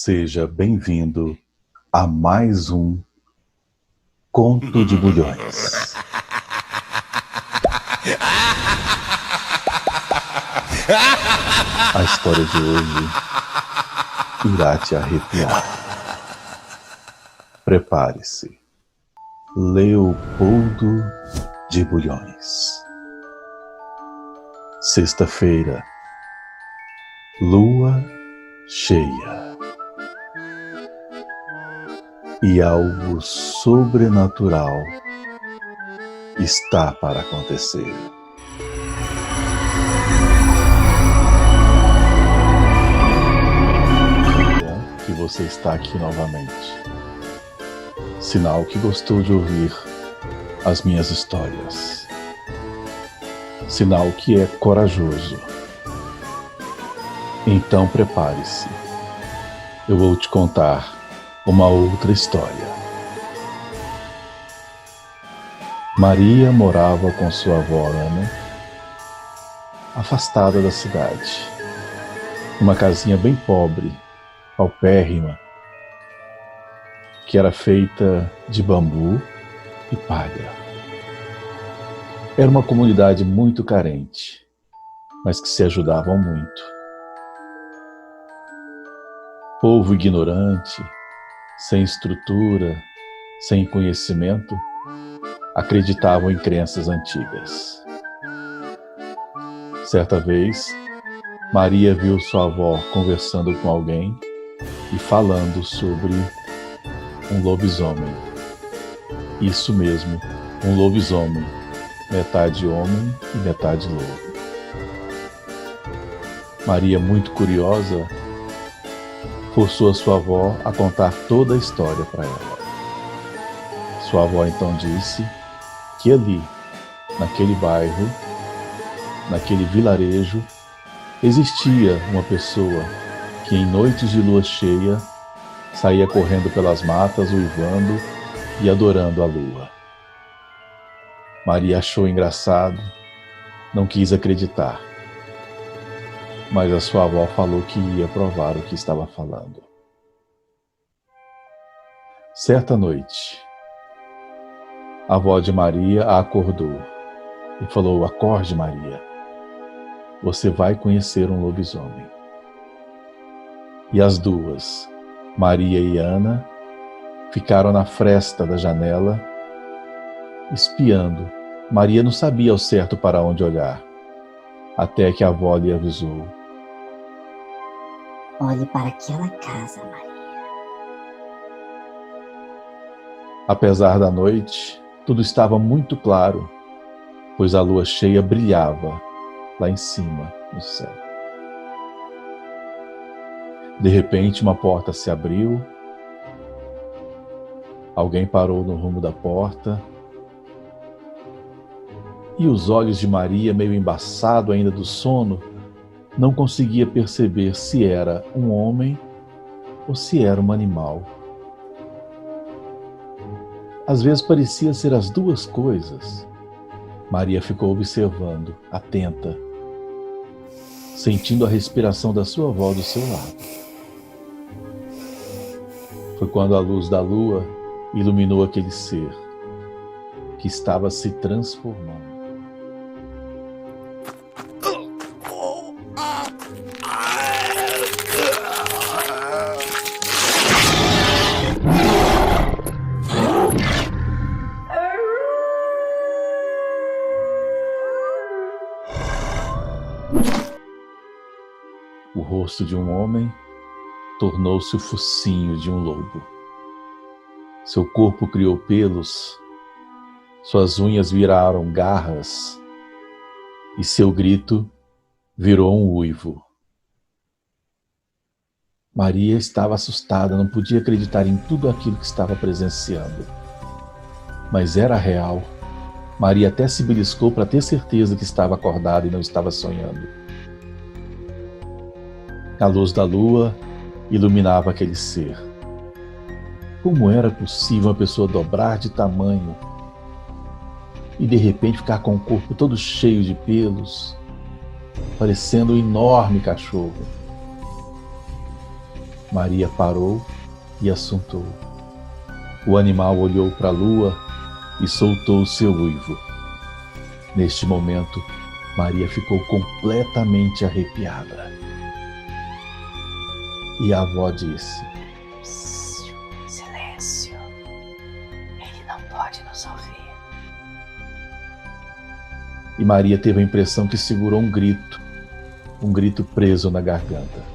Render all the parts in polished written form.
Seja bem-vindo a mais um Conto de Bulhões. A história de hoje irá te arrepiar. Prepare-se. Leopoldo de Bulhões. Sexta-feira. Lua cheia. E algo sobrenatural está para acontecer. Bom que você está aqui novamente. Sinal que gostou de ouvir as minhas histórias. Sinal que é corajoso. Então prepare-se. Eu vou te contar uma outra história. Maria morava com sua avó Ana, afastada da cidade, numa casinha bem pobre, paupérrima, que era feita de bambu e palha. Era uma comunidade muito carente, mas que se ajudavam muito. Povo ignorante, sem estrutura, sem conhecimento, acreditavam em crenças antigas. Certa vez, Maria viu sua avó conversando com alguém e falando sobre um lobisomem. Isso mesmo, um lobisomem, metade homem e metade lobo. Maria, muito curiosa, forçou a sua avó a contar toda a história para ela. Sua avó então disse que ali, naquele bairro, naquele vilarejo, existia uma pessoa que em noites de lua cheia saía correndo pelas matas, uivando e adorando a lua. Maria achou engraçado, não quis acreditar. Mas a sua avó falou que ia provar o que estava falando. Certa noite, a avó de Maria a acordou e falou: "Acorde, Maria, você vai conhecer um lobisomem." E as duas, Maria e Ana, ficaram na fresta da janela, espiando. Maria não sabia ao certo para onde olhar, até que a avó lhe avisou: "Olhe para aquela casa, Maria." Apesar da noite, tudo estava muito claro, pois a lua cheia brilhava lá em cima, no céu. De repente, uma porta se abriu. Alguém parou no rumo da porta. E os olhos de Maria, meio embaçado ainda do sono, não conseguia perceber se era um homem ou se era um animal. Às vezes parecia ser as duas coisas. Maria ficou observando, atenta, sentindo a respiração da sua avó do seu lado. Foi quando a luz da lua iluminou aquele ser que estava se transformando. O rosto de um homem tornou-se o focinho de um lobo. Seu corpo criou pelos, suas unhas viraram garras e seu grito virou um uivo. Maria estava assustada, não podia acreditar em tudo aquilo que estava presenciando. Mas era real. Maria até se beliscou para ter certeza que estava acordada e não estava sonhando. A luz da lua iluminava aquele ser. Como era possível uma pessoa dobrar de tamanho e de repente ficar com o corpo todo cheio de pelos, parecendo um enorme cachorro? Maria parou e assuntou. O animal olhou para a lua e soltou o seu uivo. Neste momento, Maria ficou completamente arrepiada. E a avó disse: Silêncio. Ele não pode nos ouvir. E Maria teve a impressão que segurou um grito preso na garganta.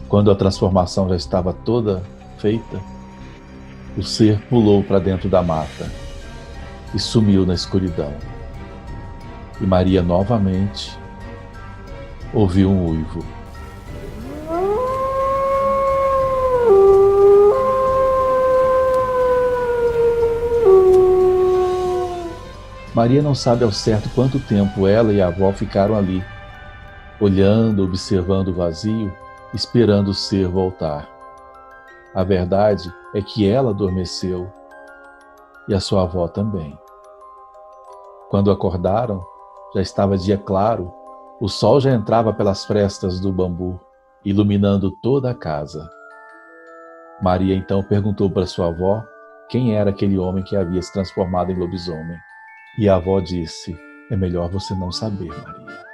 Quando a transformação já estava toda feita, o ser pulou para dentro da mata e sumiu na escuridão. E Maria novamente ouviu um uivo. Maria não sabe ao certo quanto tempo ela e a avó ficaram ali, olhando, observando o vazio, esperando o ser voltar. A verdade é que ela adormeceu e a sua avó também. Quando acordaram, já estava dia claro, o sol já entrava pelas frestas do bambu, iluminando toda a casa. Maria então perguntou para sua avó quem era aquele homem que havia se transformado em lobisomem. E a avó disse: é melhor você não saber, Maria.